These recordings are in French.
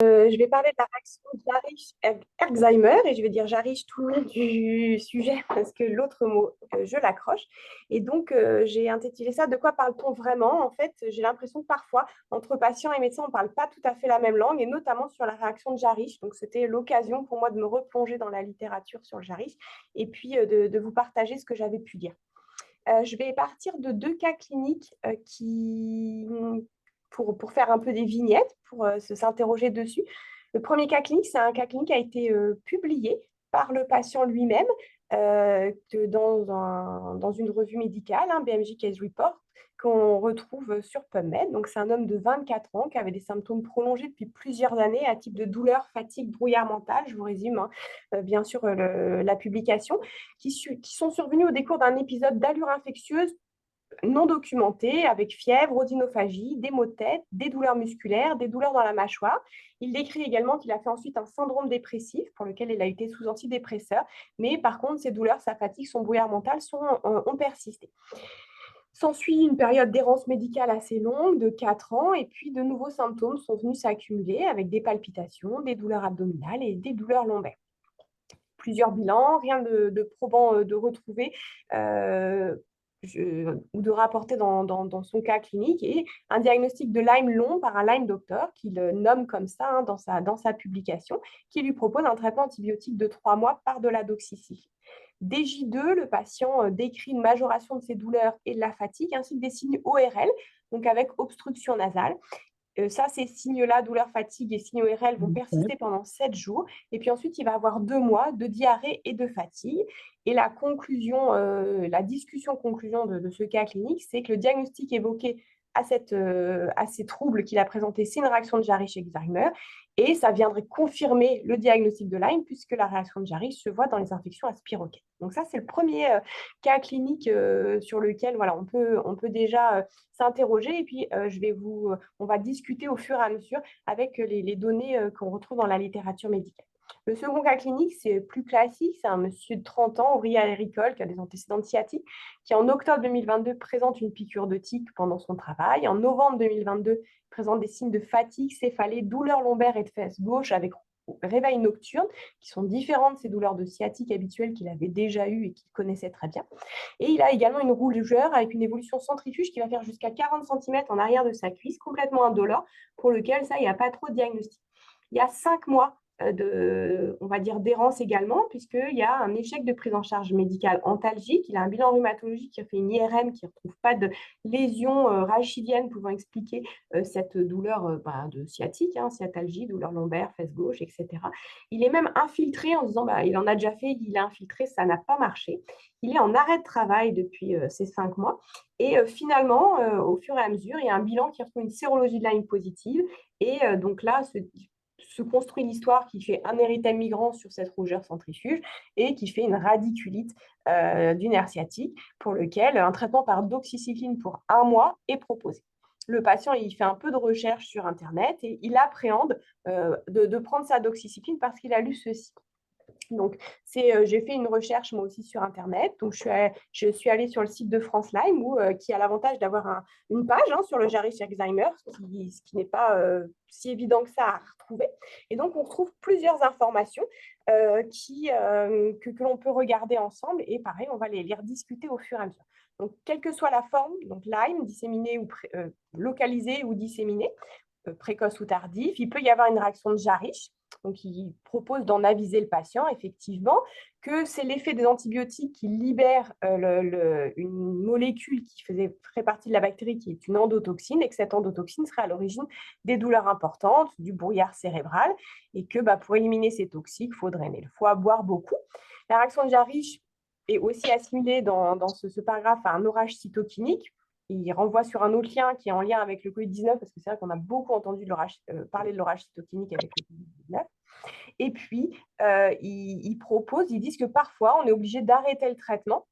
Je vais parler de la réaction Jarisch-Herxheimer et je vais dire Jarisch tout le long du sujet parce que l'autre mot, je l'accroche. Et donc, j'ai intitulé ça «De quoi parle-t-on vraiment?» En fait, j'ai l'impression que parfois, entre patients et médecins, on ne parle pas tout à fait la même langue et notamment sur la réaction de Jarisch. Donc, c'était l'occasion pour moi de me replonger dans la littérature sur le Jarisch et puis de vous partager ce que j'avais pu lire. Je vais partir de deux cas cliniques pour faire un peu des vignettes, pour s'interroger dessus. Le premier cas clinique, c'est un cas clinique qui a été publié par le patient lui-même dans une revue médicale, BMJ Case Report, qu'on retrouve sur PubMed. Donc, c'est un homme de 24 ans qui avait des symptômes prolongés depuis plusieurs années à type de douleur, fatigue, brouillard mental. Je vous résume, bien sûr, la publication qui sont survenus au décours d'un épisode d'allure infectieuse non documentée, avec fièvre, odynophagie, des maux de tête, des douleurs musculaires, des douleurs dans la mâchoire. Il décrit également qu'il a fait ensuite un syndrome dépressif pour lequel il a été sous antidépresseurs, mais par contre, ses douleurs, sa fatigue, son brouillard mental ont persisté. S'ensuit une période d'errance médicale assez longue, de 4 ans, et puis de nouveaux symptômes sont venus s'accumuler avec des palpitations, des douleurs abdominales et des douleurs lombaires. Plusieurs bilans, rien de probant de retrouver ou de rapporter dans son cas clinique, et un diagnostic de Lyme long par un Lyme docteur, qu'il nomme comme ça dans sa publication, qui lui propose un traitement antibiotique de 3 mois par de la doxycycline. Dès J2, le patient décrit une majoration de ses douleurs et de la fatigue, ainsi que des signes ORL, donc avec obstruction nasale. Ces signes-là, douleur, fatigue et signes ORL, vont Ok. persister pendant 7 jours. Et puis ensuite, il va avoir 2 mois de diarrhée et de fatigue. Et la conclusion, la discussion-conclusion de ce cas clinique, c'est que le diagnostic évoqué à ces troubles qu'il a présentés, c'est une réaction de Jarisch-Alzheimer. Et ça viendrait confirmer le diagnostic de Lyme, puisque la réaction de Jarisch se voit dans les infections à spirochètes. Donc ça, c'est le premier cas clinique sur lequel voilà, on peut déjà s'interroger. Et puis, on va discuter au fur et à mesure avec les données qu'on retrouve dans la littérature médicale. Le second cas clinique, c'est plus classique. C'est un monsieur de 30 ans, ouvrier agricole, qui a des antécédents de sciatique, qui en octobre 2022 présente une piqûre de tique pendant son travail. En novembre 2022, présente des signes de fatigue, céphalée, douleur lombaire et de fesse gauche avec réveil nocturne, qui sont différents de ces douleurs de sciatique habituelles qu'il avait déjà eues et qu'il connaissait très bien. Et il a également une rougeur avec une évolution centrifuge qui va faire jusqu'à 40 cm en arrière de sa cuisse, complètement indolore, pour lequel ça, il n'y a pas trop de diagnostic. Il y a 5 mois on va dire, d'errance également, puisqu'il y a un échec de prise en charge médicale antalgique. Il a un bilan rhumatologique qui a fait une IRM qui ne retrouve pas de lésion rachidienne pouvant expliquer cette douleur de sciatique, sciatalgie, douleur lombaire, fesse gauche, etc. Il est même infiltré en disant il en a déjà fait, il est infiltré, ça n'a pas marché. Il est en arrêt de travail depuis ces 5 mois. Et finalement, au fur et à mesure, il y a un bilan qui retrouve une sérologie de Lyme positive. Et donc là, se construit l'histoire qui fait un érythème migrant sur cette rougeur centrifuge et qui fait une radiculite du nerf sciatique, pour lequel un traitement par doxycycline pour 1 mois est proposé. Le patient, il fait un peu de recherche sur Internet et il appréhende de prendre sa doxycycline parce qu'il a lu ceci. Donc, j'ai fait une recherche moi aussi sur Internet. Donc, je suis allée sur le site de France Lyme, qui a l'avantage d'avoir une page sur le Jarisch-Alzheimer, ce qui n'est pas si évident que ça à retrouver. Et donc, on retrouve plusieurs informations que l'on peut regarder ensemble. Et pareil, on va les rediscuter au fur et à mesure. Donc, quelle que soit la forme, donc Lyme, disséminée ou localisée ou disséminée, précoce ou tardif, il peut y avoir une réaction de Jarisch. Donc, il propose d'en aviser le patient, effectivement, que c'est l'effet des antibiotiques qui libère une molécule qui ferait partie de la bactérie, qui est une endotoxine, et que cette endotoxine serait à l'origine des douleurs importantes, du brouillard cérébral, et que pour éliminer ces toxiques, il faut drainer le foie, boire beaucoup. La réaction de Jarisch est aussi assimilée dans ce paragraphe à un orage cytokinique. Il renvoie sur un autre lien qui est en lien avec le Covid-19, parce que c'est vrai qu'on a beaucoup entendu parler de l'orage cytokinique avec le Covid-19. Et puis, ils disent que parfois, on est obligé d'arrêter le traitement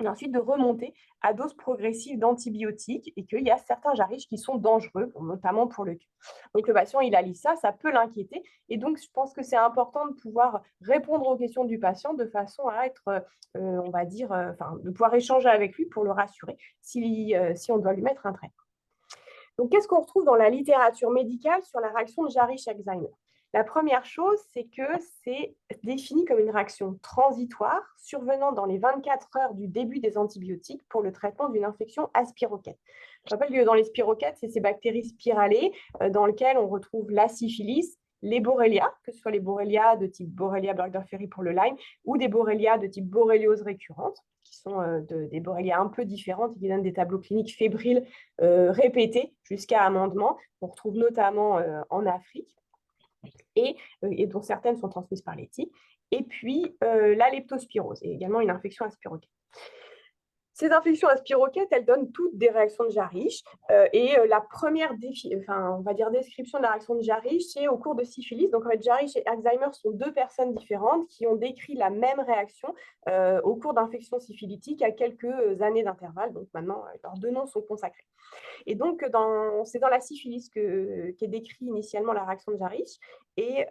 et ensuite de remonter à dose progressive d'antibiotiques, et qu'il y a certains Jarisch qui sont dangereux, notamment pour le cœur. Donc le patient, il a lu ça, ça peut l'inquiéter. Et donc, je pense que c'est important de pouvoir répondre aux questions du patient de façon à être, on va dire, de pouvoir échanger avec lui pour le rassurer si on doit lui mettre un traitement. Donc, qu'est-ce qu'on retrouve dans la littérature médicale sur la réaction de Jarisch-Alzheimer? La première chose, c'est que c'est défini comme une réaction transitoire survenant dans les 24 heures du début des antibiotiques pour le traitement d'une infection à spirochète. Je rappelle que dans les spirochètes, c'est ces bactéries spiralées dans lesquelles on retrouve la syphilis, les borrélias, que ce soit les borrélias de type Borrelia burgdorferi pour le Lyme ou des borrélias de type borréliose récurrente, qui sont des borrélias un peu différentes et qui donnent des tableaux cliniques fébriles répétés jusqu'à amendement. On retrouve notamment en Afrique et dont certaines sont transmises par les tiques. Et puis la leptospirose, et également une infection à spirochète. Ces infections à spirochète, elles donnent toutes des réactions de Jarisch. La première on va dire description de la réaction de Jarisch, c'est au cours de syphilis. Donc, en fait, Jarisch et Alzheimer sont deux personnes différentes qui ont décrit la même réaction au cours d'infections syphilitiques à quelques années d'intervalle. Donc, maintenant, leurs deux noms sont consacrés. Et donc, c'est dans la syphilis qu'est décrit initialement la réaction de Jarisch. Et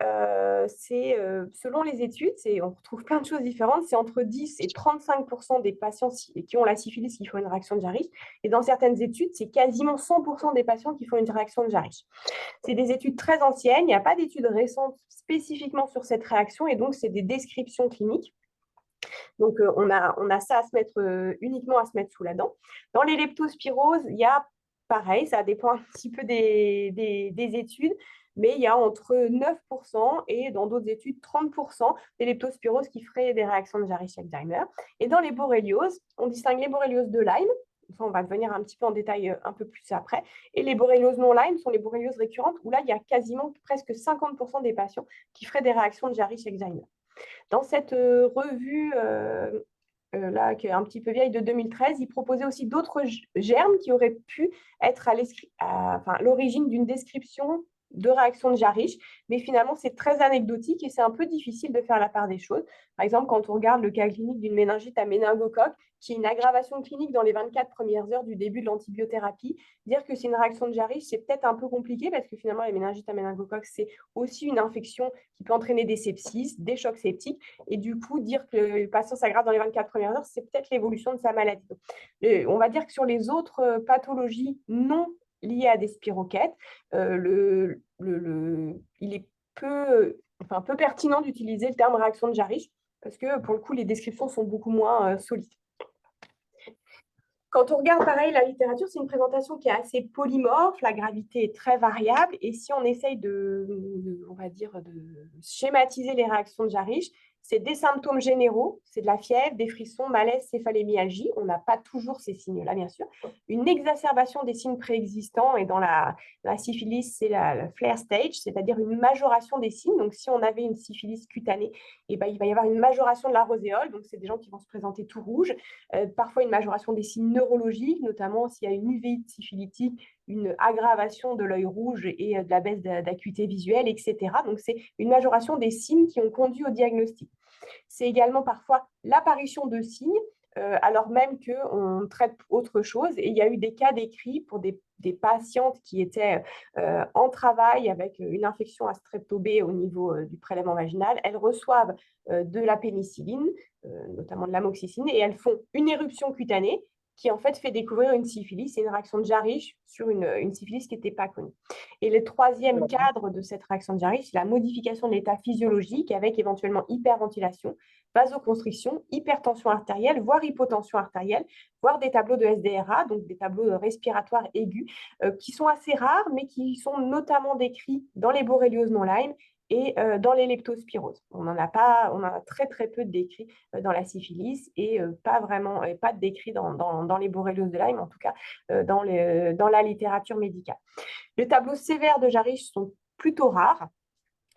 selon les études, on retrouve plein de choses différentes. C'est entre 10 et 35% des patients qui ont la syphilis qui font une réaction de Jarisch. Et dans certaines études, c'est quasiment 100% des patients qui font une réaction de Jarisch. C'est des études très anciennes. Il n'y a pas d'études récentes spécifiquement sur cette réaction. Et donc, c'est des descriptions cliniques. Donc, on a ça uniquement à se mettre sous la dent. Dans les leptospiroses, il y a pareil, ça dépend un petit peu des études, mais il y a entre 9% et dans d'autres études 30% des leptospiroses qui feraient des réactions de Jarisch-Alzheimer. Et dans les borrélioses, on distingue les borrélioses de Lyme. Enfin, on va venir un petit peu en détail un peu plus après. Et les borrélioses non Lyme sont les borrélioses récurrentes où là, il y a quasiment presque 50% des patients qui feraient des réactions de Jarisch-Alzheimer. Dans cette revue là, qui est un petit peu vieille de 2013, il proposait aussi d'autres germes qui auraient pu être à l'origine d'une description de réaction de Jarisch, mais finalement c'est très anecdotique et c'est un peu difficile de faire la part des choses. Par exemple, quand on regarde le cas clinique d'une méningite à méningocoque, qui est une aggravation clinique dans les 24 premières heures du début de l'antibiothérapie, dire que c'est une réaction de Jarisch, c'est peut-être un peu compliqué parce que finalement les méningites à méningocoque, c'est aussi une infection qui peut entraîner des sepsis, des chocs septiques, et du coup dire que le patient s'aggrave dans les 24 premières heures, c'est peut-être l'évolution de sa maladie. On va dire que sur les autres pathologies non liées à des spirochètes, il est peu pertinent d'utiliser le terme réaction de Jarisch parce que pour le coup, les descriptions sont beaucoup moins solides. Quand on regarde pareil la littérature, c'est une présentation qui est assez polymorphe, la gravité est très variable, et si on essaye on va dire, de schématiser les réactions de Jarisch, c'est des symptômes généraux, c'est de la fièvre, des frissons, malaise, céphalémyalgie. On n'a pas toujours ces signes-là, bien sûr. Une exacerbation des signes préexistants, et dans la syphilis, c'est la flare stage, c'est-à-dire une majoration des signes. Donc, si on avait une syphilis cutanée, il va y avoir une majoration de la roséole, donc c'est des gens qui vont se présenter tout rouges, parfois une majoration des signes neurologiques, notamment s'il y a une uvéite syphilitique, une aggravation de l'œil rouge et de la baisse d'acuité visuelle, etc. Donc, c'est une majoration des signes qui ont conduit au diagnostic. C'est également parfois l'apparition de signes, alors même qu'on traite autre chose. Et il y a eu des cas décrits pour des patientes qui étaient en travail avec une infection à strepto B au niveau du prélèvement vaginal. Elles reçoivent de la pénicilline, notamment de l'amoxicilline, et elles font une éruption cutanée qui en fait découvrir une syphilis. C'est une réaction de Jarisch sur une syphilis qui n'était pas connue. Et le troisième cadre de cette réaction de Jarisch, c'est la modification de l'état physiologique avec éventuellement hyperventilation, vasoconstriction, hypertension artérielle, voire hypotension artérielle, voire des tableaux de SDRA, donc des tableaux respiratoires aigus, qui sont assez rares, mais qui sont notamment décrits dans les borrélioses non Lyme et dans les leptospiroses. On en a très très peu de décrits dans la syphilis et pas de décrits dans les borrélioses de Lyme, en tout cas dans la littérature médicale. Les tableaux sévères de Jarisch sont plutôt rares.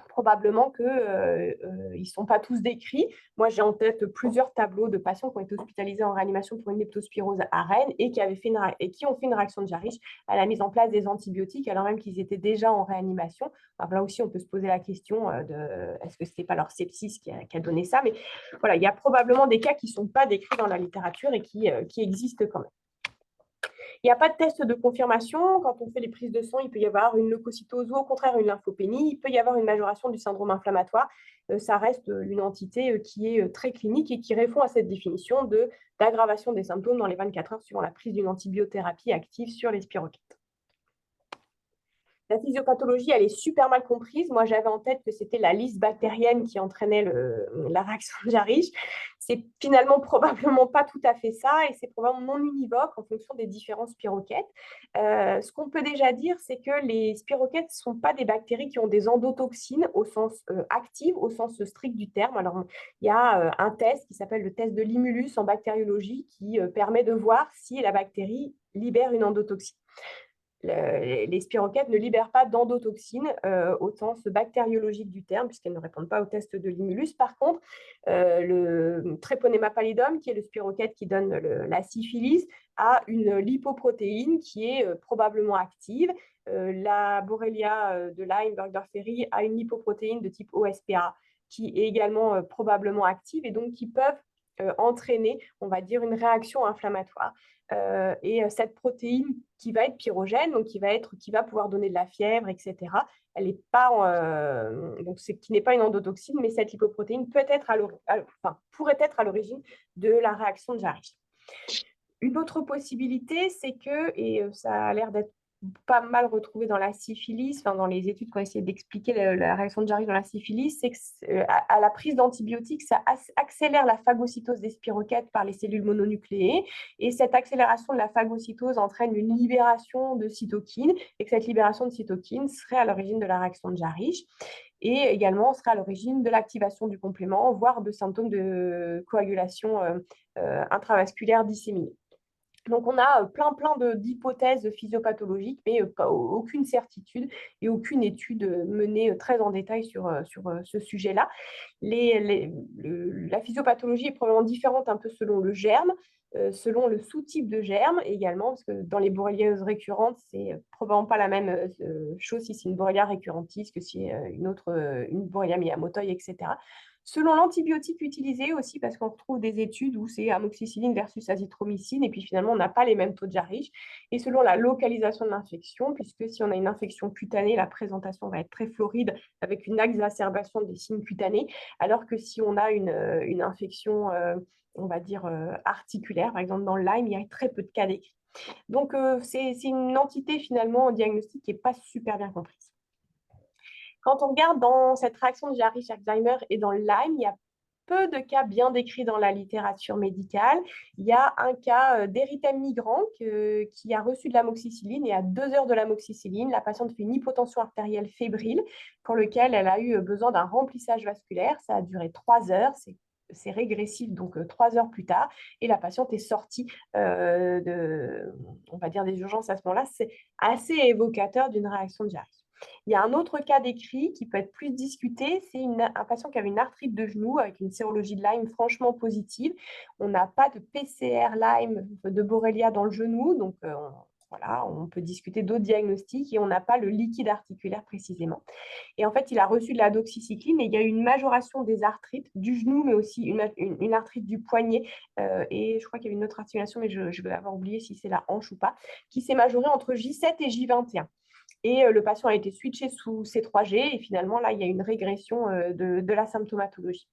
Probablement qu'ils ne sont pas tous décrits. Moi, j'ai en tête plusieurs tableaux de patients qui ont été hospitalisés en réanimation pour une leptospirose à Rennes et qui ont fait une réaction de Jarisch à la mise en place des antibiotiques, alors même qu'ils étaient déjà en réanimation. Alors là aussi, on peut se poser la question est-ce que ce n'est pas leur sepsis qui a donné ça? Mais voilà, il y a probablement des cas qui ne sont pas décrits dans la littérature et qui existent quand même. Il n'y a pas de test de confirmation. Quand on fait les prises de sang, il peut y avoir une leucocytose ou au contraire une lymphopénie. Il peut y avoir une majoration du syndrome inflammatoire. Ça reste une entité qui est très clinique et qui répond à cette définition d'aggravation des symptômes dans les 24 heures suivant la prise d'une antibiothérapie active sur les spirochètes. La physiopathologie, elle est super mal comprise. Moi, j'avais en tête que c'était la liste bactérienne qui entraînait la réaction de Jarisch. C'est finalement probablement pas tout à fait ça et c'est probablement non univoque en fonction des différents spirochètes. Ce qu'on peut déjà dire, c'est que les spirochètes ne sont pas des bactéries qui ont des endotoxines au sens actif, au sens strict du terme. Alors, il y a un test qui s'appelle le test de Limulus en bactériologie qui permet de voir si la bactérie libère une endotoxine. Les spirochètes ne libèrent pas d'endotoxines au sens bactériologique du terme, puisqu'elles ne répondent pas au test de Limulus. Par contre, le Treponema pallidum, qui est le spirochète qui donne la syphilis, a une lipoprotéine qui est probablement active. La Borrelia de Lyme, Burgdorferi, a une lipoprotéine de type OSPA qui est également probablement active et donc qui peuvent entraîner, on va dire, une réaction inflammatoire. Et cette protéine qui va être pyrogène, donc qui va pouvoir donner de la fièvre, etc. Elle est pas, donc qui n'est pas une endotoxine, mais cette lipoprotéine pourrait être à l'origine de la réaction de Jarisch. Une autre possibilité, c'est que, et ça a l'air d'être pas mal retrouvé dans la syphilis, dans les études qui ont essayé d'expliquer la réaction de Jarisch dans la syphilis, c'est qu'à la prise d'antibiotiques, ça accélère la phagocytose des spirochètes par les cellules mononucléées. Et cette accélération de la phagocytose entraîne une libération de cytokines et que cette libération de cytokines serait à l'origine de la réaction de Jarisch et également serait à l'origine de l'activation du complément, voire de symptômes de coagulation intravasculaire disséminée. Donc, on a plein d'hypothèses physiopathologiques, mais aucune certitude et aucune étude menée très en détail sur ce sujet-là. La physiopathologie est probablement différente un peu selon le germe, selon le sous-type de germe également, parce que dans les borrélioses récurrentes, c'est probablement pas la même chose si c'est une Borrelia récurrentis que si une Borrelia miyamotoi, etc. Selon l'antibiotique utilisé aussi, parce qu'on retrouve des études où c'est amoxicilline versus azithromycine, et puis finalement, on n'a pas les mêmes taux de Jarisch. Et selon la localisation de l'infection, puisque si on a une infection cutanée, la présentation va être très floride avec une exacerbation des signes cutanés, alors que si on a une infection, on va dire, articulaire, par exemple dans le Lyme, il y a très peu de cas décrits. Donc, c'est une entité finalement en diagnostic qui n'est pas super bien comprise. Quand on regarde dans cette réaction de Jarisch-Alzheimer et dans le Lyme, il y a peu de cas bien décrits dans la littérature médicale. Il y a un cas d'érythème migrant qui a reçu de l'amoxicilline et à 2 heures de l'amoxicilline, la patiente fait une hypotension artérielle fébrile pour lequel elle a eu besoin d'un remplissage vasculaire. Ça a duré 3 heures, c'est régressif, donc 3 heures plus tard, et la patiente est sortie on va dire, des urgences à ce moment-là. C'est assez évocateur d'une réaction de Jarisch. Il y a un autre cas décrit qui peut être plus discuté, c'est un patient qui avait une arthrite de genou avec une sérologie de Lyme franchement positive. On n'a pas de PCR Lyme de Borrelia dans le genou, donc voilà, on peut discuter d'autres diagnostics et on n'a pas le liquide articulaire précisément. Et en fait, il a reçu de la doxycycline et il y a eu une majoration des arthrites du genou, mais aussi une arthrite du poignet. Et je crois qu'il y avait une autre articulation, mais je vais avoir oublié si c'est la hanche ou pas, qui s'est majorée entre J7 et J21. Et le patient a été switché sous C3G et finalement, là, il y a une régression de la symptomatologie.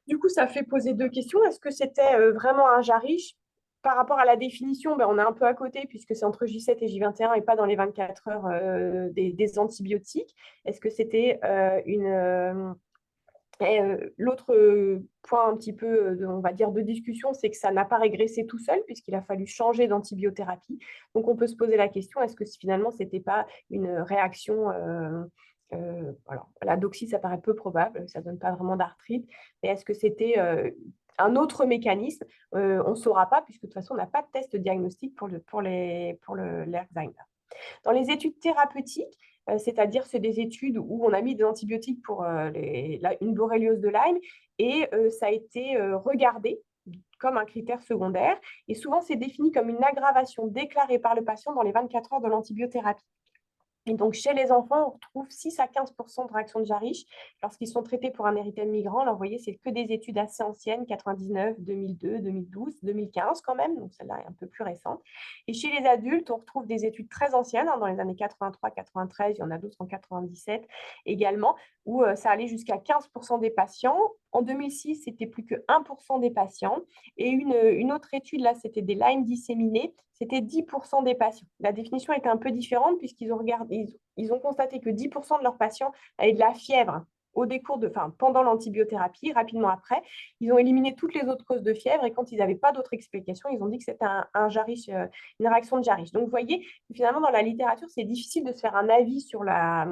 Du coup, ça fait poser 2 questions. Est-ce que c'était vraiment un Jarisch? Par rapport à la définition, on est un peu à côté puisque c'est entre J7 et J21 et pas dans les 24 heures des antibiotiques. Est-ce que c'était l'autre point un petit peu, on va dire, de discussion, c'est que ça n'a pas régressé tout seul puisqu'il a fallu changer d'antibiothérapie. Donc, on peut se poser la question, est-ce que finalement, ce n'était pas une réaction alors, la doxy, ça paraît peu probable, ça ne donne pas vraiment d'arthrite, mais est-ce que c'était un autre mécanisme? On ne saura pas puisque de toute façon, on n'a pas de test diagnostique pour l'Alzheimer. Dans les études thérapeutiques, c'est-à-dire c'est des études où on a mis des antibiotiques pour une borréliose de Lyme et ça a été regardé comme un critère secondaire. Et souvent, c'est défini comme une aggravation déclarée par le patient dans les 24 heures de l'antibiothérapie. Et donc, chez les enfants, on retrouve 6 à 15% de réaction de Jarisch lorsqu'ils sont traités pour un érythème migrant. Là, vous voyez, c'est que des études assez anciennes, 99, 2002, 2012, 2015 quand même, donc celle-là est un peu plus récente. Et chez les adultes, on retrouve des études très anciennes, dans les années 83, 93, il y en a d'autres en 97 également, où ça allait jusqu'à 15% des patients. En 2006, c'était plus que 1% des patients. Et une autre étude, là, c'était des Lyme disséminés, c'était 10% des patients. La définition était un peu différente puisqu'ils ont regardé, ils ont constaté que 10% de leurs patients avaient de la fièvre pendant l'antibiothérapie, rapidement après. Ils ont éliminé toutes les autres causes de fièvre et quand ils n'avaient pas d'autres explications, ils ont dit que c'était une réaction de Jarisch. Donc, vous voyez, finalement, dans la littérature, c'est difficile de se faire un avis sur la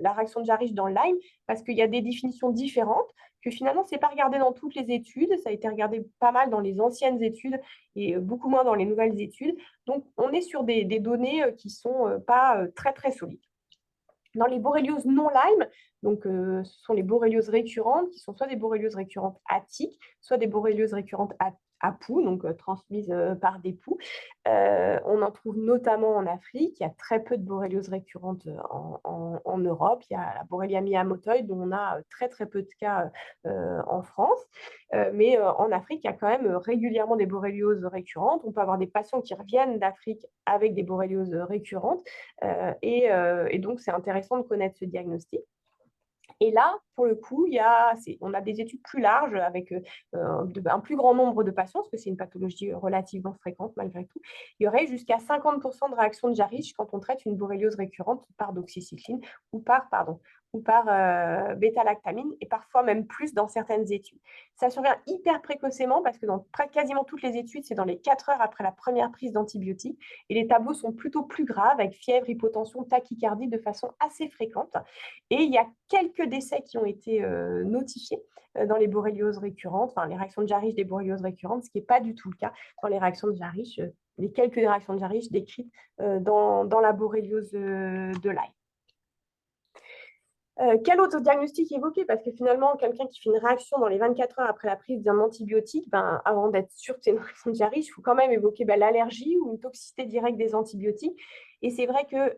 réaction de Jarisch dans le Lyme parce qu'il y a des définitions différentes que finalement, ce n'est pas regardé dans toutes les études. Ça a été regardé pas mal dans les anciennes études et beaucoup moins dans les nouvelles études. Donc, on est sur des données qui ne sont pas très, très solides. Dans les borrélioses non Lyme, donc ce sont les borrélioses récurrentes qui sont soit des borrélioses récurrentes à tiques, soit des borrélioses récurrentes à poux, donc transmises par des poux. On en trouve notamment en Afrique. Il y a très peu de borrélioses récurrentes en Europe. Il y a la Borrelia miyamotoi, dont on a très très peu de cas en France. Mais en Afrique, il y a quand même régulièrement des borrélioses récurrentes. On peut avoir des patients qui reviennent d'Afrique avec des borrélioses récurrentes. Et donc, c'est intéressant de connaître ce diagnostic. Et là, pour le coup, on a des études plus larges avec un plus grand nombre de patients, parce que c'est une pathologie relativement fréquente malgré tout. Il y aurait jusqu'à 50% de réaction de Jarisch quand on traite une borréliose récurrente par doxycycline ou par bêta-lactamine, et parfois même plus dans certaines études. Ça survient hyper précocement parce que dans quasiment toutes les études, c'est dans les 4 heures après la première prise d'antibiotiques, et les tableaux sont plutôt plus graves, avec fièvre, hypotension, tachycardie de façon assez fréquente. Et il y a quelques décès qui ont été notifiés dans les borrélioses récurrentes, enfin les réactions de Jarisch des borrélioses récurrentes, ce qui n'est pas du tout le cas dans les réactions de Jarisch, les quelques réactions de Jarisch décrites dans la borréliose de Lyme. Quel autre diagnostic évoquer? Parce que finalement, quelqu'un qui fait une réaction dans les 24 heures après la prise d'un antibiotique, avant d'être sûr que c'est une réaction de Jarisch, il faut quand même évoquer l'allergie ou une toxicité directe des antibiotiques. Et c'est vrai que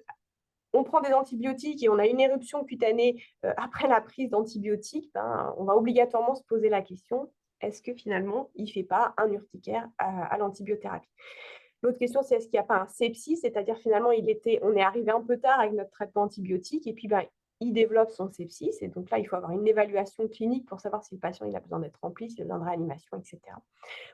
on prend des antibiotiques et on a une éruption cutanée après la prise d'antibiotiques, on va obligatoirement se poser la question, est-ce que finalement, il ne fait pas un urticaire à l'antibiothérapie? L'autre question, c'est est-ce qu'il n'y a pas un sepsis, c'est-à-dire finalement, on est arrivé un peu tard avec notre traitement antibiotique et puis il développe son sepsis. Et donc là, il faut avoir une évaluation clinique pour savoir si le patient il a besoin d'être rempli, s'il a besoin de réanimation, etc.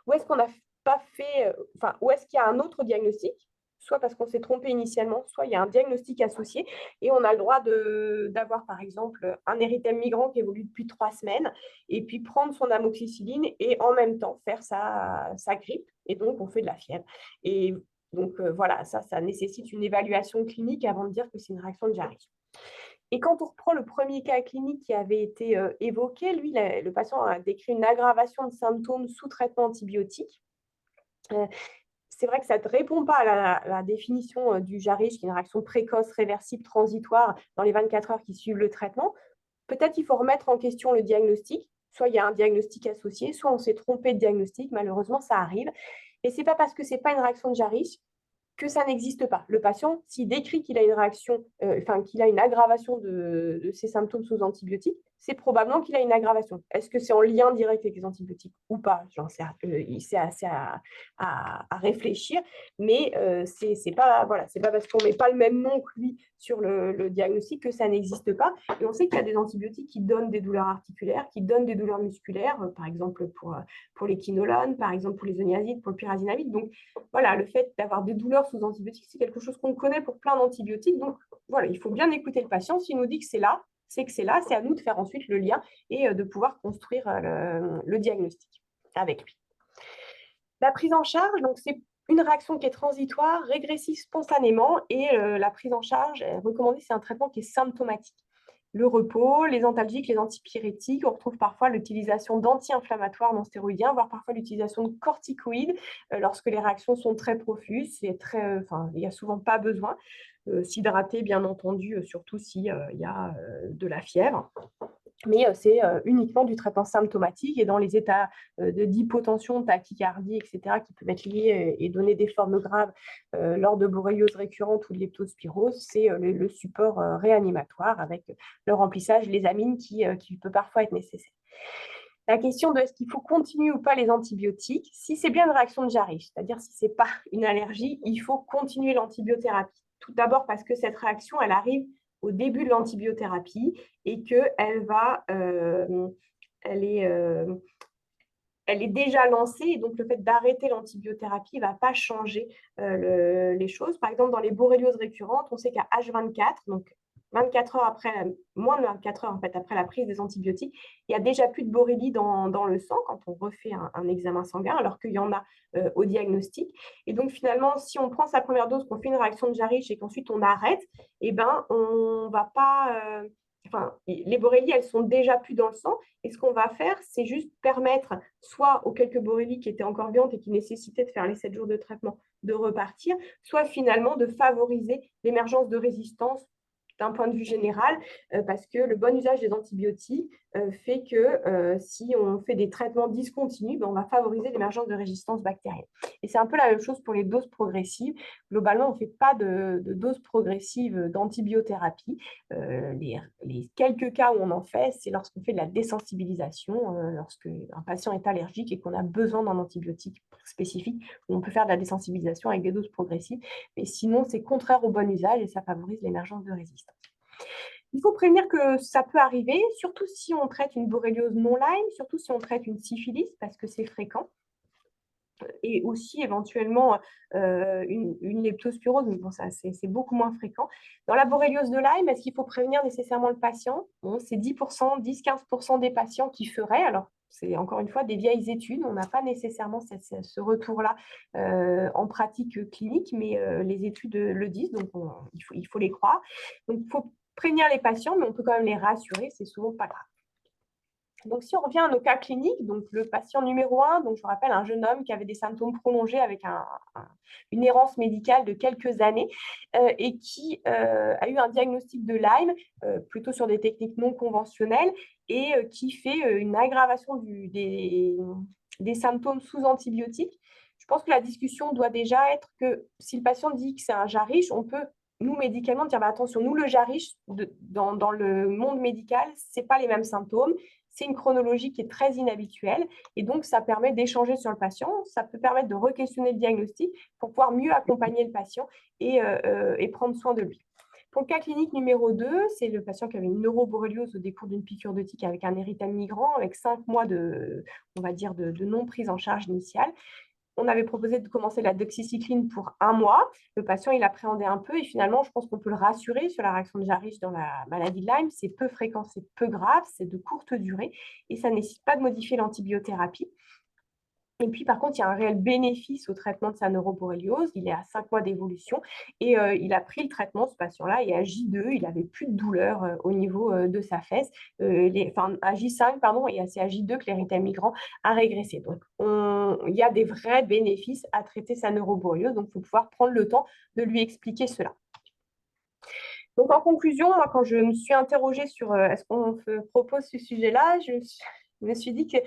Ou est-ce qu'on n'a pas fait, ou est-ce qu'il y a un autre diagnostic, soit parce qu'on s'est trompé initialement, soit il y a un diagnostic associé et on a le droit d'avoir par exemple un érythème migrant qui évolue depuis 3 semaines et puis prendre son amoxicilline et en même temps faire sa grippe et donc on fait de la fièvre. Et donc voilà, ça nécessite une évaluation clinique avant de dire que c'est une réaction de Jarisch. Et quand on reprend le premier cas clinique qui avait été évoqué, lui, le patient a décrit une aggravation de symptômes sous traitement antibiotique. C'est vrai que ça ne répond pas à la définition du Jarisch, qui est une réaction précoce, réversible, transitoire dans les 24 heures qui suivent le traitement. Peut-être qu'il faut remettre en question le diagnostic. Soit il y a un diagnostic associé, soit on s'est trompé de diagnostic. Malheureusement, ça arrive. Et ce n'est pas parce que ce n'est pas une réaction de Jarisch que ça n'existe pas. Le patient, s'il décrit qu'il a une réaction, qu'il a une aggravation de ses symptômes sous antibiotiques, c'est probablement qu'il a une aggravation. Est-ce que c'est en lien direct avec les antibiotiques ou pas? C'est assez à réfléchir, mais c'est pas parce qu'on met pas le même nom que lui sur le diagnostic que ça n'existe pas. Et on sait qu'il y a des antibiotiques qui donnent des douleurs articulaires, qui donnent des douleurs musculaires, par exemple pour les quinolones, par exemple pour les oniazides, pour le pyrazinamide. Donc voilà, le fait d'avoir des douleurs sous antibiotiques, c'est quelque chose qu'on connaît pour plein d'antibiotiques. Donc voilà, il faut bien écouter le patient. S'il nous dit que c'est là, c'est que c'est là. C'est à nous de faire ensuite le lien et de pouvoir construire le diagnostic avec lui. La prise en charge, donc c'est une réaction qui est transitoire, régressive spontanément, et la prise en charge recommandée, c'est un traitement qui est symptomatique. Le repos, les antalgiques, les antipyrétiques, on retrouve parfois l'utilisation d'anti-inflammatoires non stéroïdiens, voire parfois l'utilisation de corticoïdes lorsque les réactions sont très profuses. Il n'y a souvent pas besoin s'hydrater, bien entendu, surtout s'il y a de la fièvre. Mais c'est uniquement du traitement symptomatique et dans les états d'hypotension, tachycardie, etc., qui peuvent être liés et donner des formes graves lors de borréliose récurrente ou de leptospirose, c'est le support réanimatoire avec le remplissage, les amines qui peut parfois être nécessaire. La question de est-ce qu'il faut continuer ou pas les antibiotiques, si c'est bien une réaction de Jarisch, c'est-à-dire si ce n'est pas une allergie, il faut continuer l'antibiothérapie. Tout d'abord parce que cette réaction, elle arrive au début de l'antibiothérapie et qu'elle va, elle est, elle est déjà lancée et donc le fait d'arrêter l'antibiothérapie ne va pas changer les choses. Par exemple, dans les borrélioses récurrentes, on sait qu'à H24, donc 24 heures après, moins de 24 heures en fait, après la prise des antibiotiques, il n'y a déjà plus de borrélie dans le sang quand on refait un examen sanguin, alors qu'il y en a au diagnostic. Et donc finalement, si on prend sa première dose, qu'on fait une réaction de Jarisch et qu'ensuite on arrête, eh ben, on va pas... enfin, les borrélies, elles sont déjà plus dans le sang. Et ce qu'on va faire, c'est juste permettre soit aux quelques borrélies qui étaient encore vivantes et qui nécessitaient de faire les 7 jours de traitement de repartir, soit finalement de favoriser l'émergence de résistance d'un point de vue général, parce que le bon usage des antibiotiques fait que si on fait des traitements discontinus, ben, on va favoriser l'émergence de résistance bactérienne. Et c'est un peu la même chose pour les doses progressives. Globalement, on ne fait pas de doses progressives d'antibiothérapie. Les quelques cas où on en fait, c'est lorsqu'on fait de la désensibilisation, lorsque un patient est allergique et qu'on a besoin d'un antibiotique spécifique, où on peut faire de la désensibilisation avec des doses progressives. Mais sinon, c'est contraire au bon usage et ça favorise l'émergence de résistance. Il faut prévenir que ça peut arriver, surtout si on traite une borréliose non Lyme, surtout si on traite une syphilis, parce que c'est fréquent et aussi éventuellement une leptospirose, mais bon, ça c'est beaucoup moins fréquent. Dans la borréliose de Lyme, est-ce qu'il faut prévenir nécessairement le patient? Bon, c'est 10%, 10-15% des patients qui feraient. Alors, c'est encore une fois des vieilles études, on n'a pas nécessairement ce retour-là en pratique clinique, mais les études le disent, donc il faut les croire. Donc, il faut prévenir les patients, mais on peut quand même les rassurer, c'est souvent pas grave. Donc, si on revient à nos cas cliniques, donc le patient numéro 1, donc je vous rappelle un jeune homme qui avait des symptômes prolongés avec une errance médicale de quelques années et qui a eu un diagnostic de Lyme, plutôt sur des techniques non conventionnelles, et qui fait une aggravation des symptômes sous antibiotiques. Je pense que la discussion doit déjà être que si le patient dit que c'est un Jarisch, on peut nous, médicalement, dire bah, attention, nous, le Jarisch, dans le monde médical, ce n'est pas les mêmes symptômes. C'est une chronologie qui est très inhabituelle et donc ça permet d'échanger sur le patient, ça peut permettre de re-questionner le diagnostic pour pouvoir mieux accompagner le patient et prendre soin de lui. Pour le cas clinique numéro 2, c'est le patient qui avait une neuroborréliose au décours d'une piqûre de tique avec un érythème migrant, avec 5 mois on va dire, de non-prise en charge initiale. On avait proposé de commencer la doxycycline pour 1 mois. Le patient, il appréhendait un peu et finalement, je pense qu'on peut le rassurer sur la réaction de Jarisch dans la maladie de Lyme. C'est peu fréquent, c'est peu grave, c'est de courte durée et ça ne nécessite pas de modifier l'antibiothérapie. Et puis, par contre, il y a un réel bénéfice au traitement de sa neuroborréliose. Il est à 5 mois d'évolution et il a pris le traitement, ce patient-là, et à J2, il n'avait plus de douleur au niveau de sa fesse. À J5, pardon, et c'est à J2 que l'érythème migrant a régressé. Donc, il y a des vrais bénéfices à traiter sa neuroborréliose. Donc, il faut pouvoir prendre le temps de lui expliquer cela. Donc, en conclusion, moi, quand je me suis interrogée sur est-ce qu'on propose ce sujet-là, je me suis dit que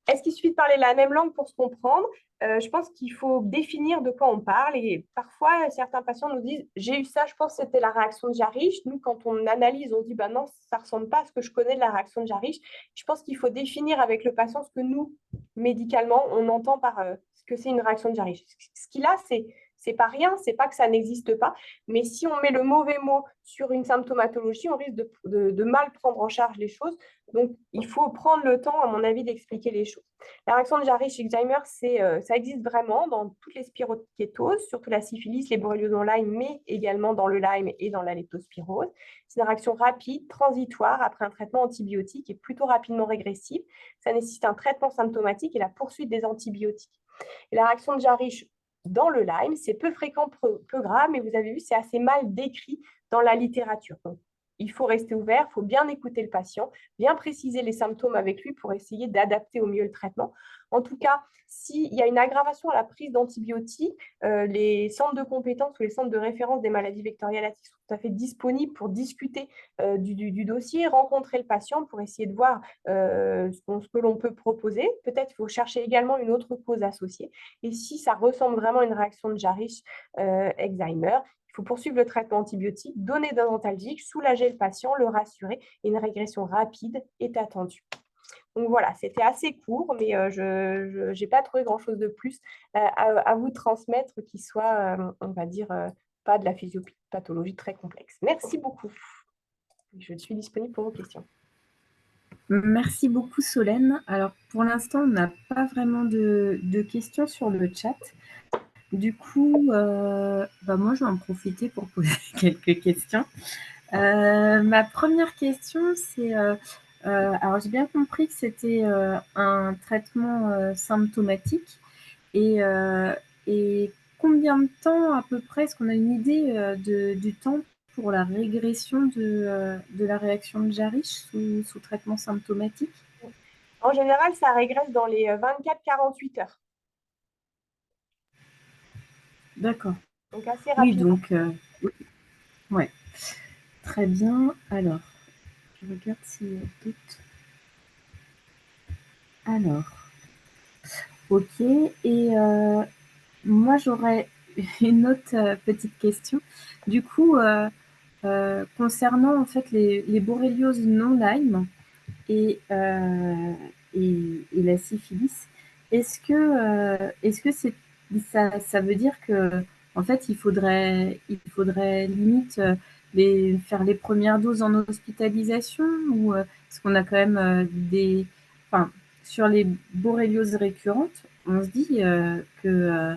est-ce qu'il suffit de parler la même langue pour se comprendre? Je pense qu'il faut définir de quoi on parle. Et parfois, certains patients nous disent, j'ai eu ça, je pense que c'était la réaction de Jarisch. Nous, quand on analyse, on dit, bah non, ça ne ressemble pas à ce que je connais de la réaction de Jarisch. Je pense qu'il faut définir avec le patient ce que nous, médicalement, on entend par ce que c'est une réaction de Jarisch. Ce qu'il a, c'est pas rien, c'est pas que ça n'existe pas, mais si on met le mauvais mot sur une symptomatologie, on risque de mal prendre en charge les choses. Donc, il faut prendre le temps, à mon avis, d'expliquer les choses. La réaction de Jarisch-Alzheimer, ça existe vraiment dans toutes les spirokétoses, surtout la syphilis, les borrélioses en Lyme, mais également dans le Lyme et dans la leptospirose. C'est une réaction rapide, transitoire, après un traitement antibiotique et plutôt rapidement régressive. Ça nécessite un traitement symptomatique et la poursuite des antibiotiques. Et la réaction de Jarisch dans le Lyme, c'est peu fréquent, peu grave, mais vous avez vu, c'est assez mal décrit dans la littérature. Donc, il faut rester ouvert, il faut bien écouter le patient, bien préciser les symptômes avec lui pour essayer d'adapter au mieux le traitement. En tout cas, s'il y a une aggravation à la prise d'antibiotiques, les centres de compétences ou les centres de référence des maladies vectorielles à tiques sont tout à fait disponibles pour discuter du dossier, rencontrer le patient pour essayer de voir ce que l'on peut proposer. Peut-être qu'il faut chercher également une autre cause associée. Et si ça ressemble vraiment à une réaction de Jarisch-Alzheimer, il faut poursuivre le traitement antibiotique, donner des antalgiques, soulager le patient, le rassurer et une régression rapide est attendue. Donc voilà, c'était assez court, mais je n'ai pas trouvé grand-chose de plus à vous transmettre qui soit, on va dire, pas de la physiopathologie très complexe. Merci beaucoup. Je suis disponible pour vos questions. Merci beaucoup Solène. Alors pour l'instant, on n'a pas vraiment de questions sur le chat. Du coup, moi je vais en profiter pour poser quelques questions. Ma première question, c'est, alors j'ai bien compris que c'était un traitement symptomatique et combien de temps à peu près, est-ce qu'on a une idée du temps pour la régression de la réaction de Jarisch sous traitement symptomatique? En général, ça régresse dans les 24-48 heures. D'accord. Donc assez Oui, rapidement. donc, ouais, très bien. Alors, je regarde s'il y a d'autres. Alors, ok. Et moi, j'aurais une autre petite question. Du coup, concernant en fait les borrélioses non Lyme et la syphilis, est-ce que ça veut dire que en fait il faudrait limite faire les premières doses en hospitalisation ou est-ce qu'on a quand même enfin, sur les borrélioses récurrentes, on se dit que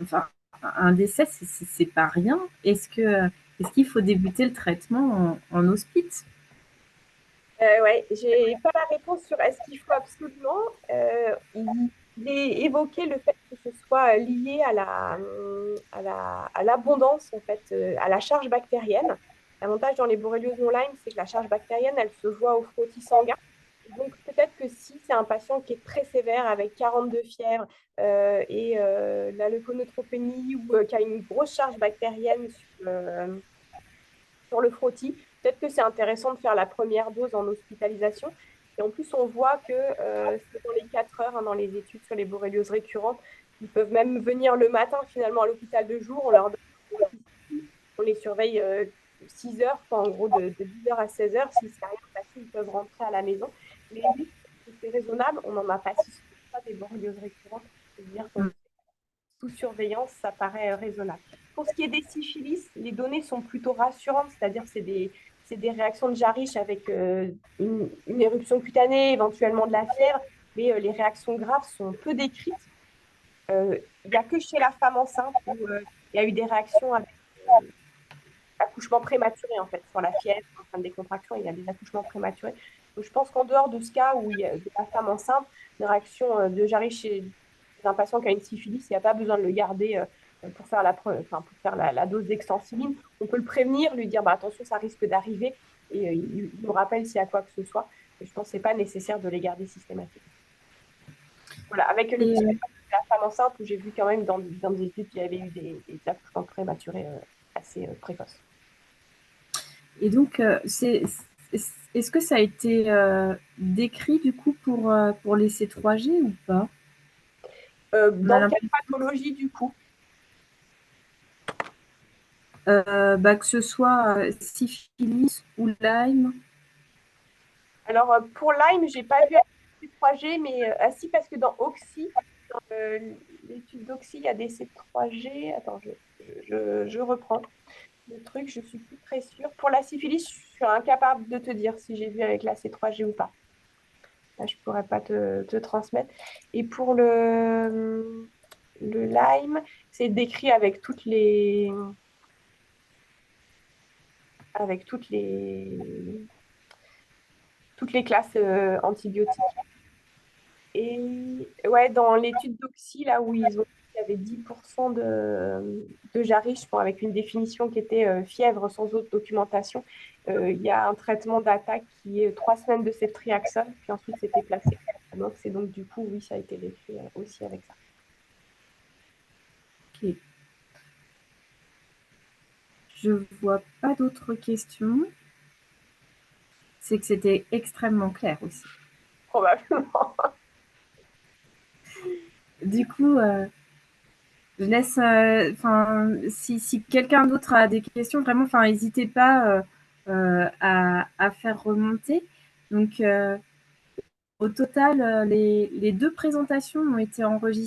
enfin, un décès, c'est pas rien. Est-ce qu'il faut débuter le traitement en hospice? Ouais, j'ai pas la réponse sur est-ce qu'il faut absolument. Il est évoqué le fait que ce soit lié à l'abondance, en fait, à la charge bactérienne. L'avantage dans les borrélioses non Lyme, c'est que la charge bactérienne, elle se voit au frottis sanguin. Donc, peut-être que si c'est un patient qui est très sévère avec 42 fièvres et la leuconeutropénie ou qui a une grosse charge bactérienne sur le frottis, peut-être que c'est intéressant de faire la première dose en hospitalisation. Et en plus, on voit que c'est dans les 4 heures, hein, dans les études sur les borrélioses récurrentes. Ils peuvent même venir le matin, finalement, à l'hôpital de jour. On leur donne un frottis, on les surveille 6 heures, quoi, en gros, de 10 heures à 16 heures. S'il ne s'est rien passé, ils peuvent rentrer à la maison. Mais oui, c'est raisonnable. On n'en a pas si souvent que ça, des borrélioses récurrentes. C'est-à-dire qu'on sous surveillance, ça paraît raisonnable. Pour ce qui est des syphilis, les données sont plutôt rassurantes, c'est-à-dire que c'est des réactions de Jarisch avec une éruption cutanée, éventuellement de la fièvre, mais les réactions graves sont peu décrites. Il n'y a que chez la femme enceinte où il y a eu des réactions avec accouchement prématuré, en fait, sur la fièvre, en train de décontraction, il y a des accouchements prématurés. Donc, je pense qu'en dehors de ce cas où il y a de la femme enceinte, une réaction de Jarisch chez un patient qui a une syphilis, il n'y a pas besoin de le garder pour faire pour faire la dose d'extensiline. On peut le prévenir, lui dire bah, attention, ça risque d'arriver, et il nous rappelle s'il y a quoi que ce soit. Et je pense que ce n'est pas nécessaire de les garder systématiquement. Voilà, avec le Et, petit bémol de la femme enceinte où j'ai vu quand même dans des études qu'il y avait eu des accouchements prématurés assez précoces. et donc, est-ce que ça a été décrit du coup pour les C3G ou pas? On a Dans quelle pathologie du coup? que ce soit syphilis ou Lyme. Alors pour Lyme, j'ai pas vu C3G, mais si parce que dans Oxy, dans l'étude d'Oxy, il y a des C3G. Attends, je reprends le truc, je suis plus très sûre. Pour la syphilis, je suis incapable de te dire si j'ai vu avec la C3G ou pas. Là, je pourrais pas te transmettre. Et pour le Lyme, c'est décrit avec toutes les classes antibiotiques. Et ouais, dans l'étude d'Oxy, là où ils ont il y avait 10% de Jarisch, bon, avec une définition qui était fièvre sans autre documentation, il y a un traitement d'attaque qui est 3 semaines de ceftriaxone, puis ensuite c'était placé. Donc c'est donc du coup, oui, ça a été décrit aussi avec ça. Ok. Je vois pas d'autres questions. C'est que c'était extrêmement clair aussi. Probablement. Du coup, je laisse, si quelqu'un d'autre a des questions, vraiment, n'hésitez pas à faire remonter. Donc, au total, les deux présentations ont été enregistrées.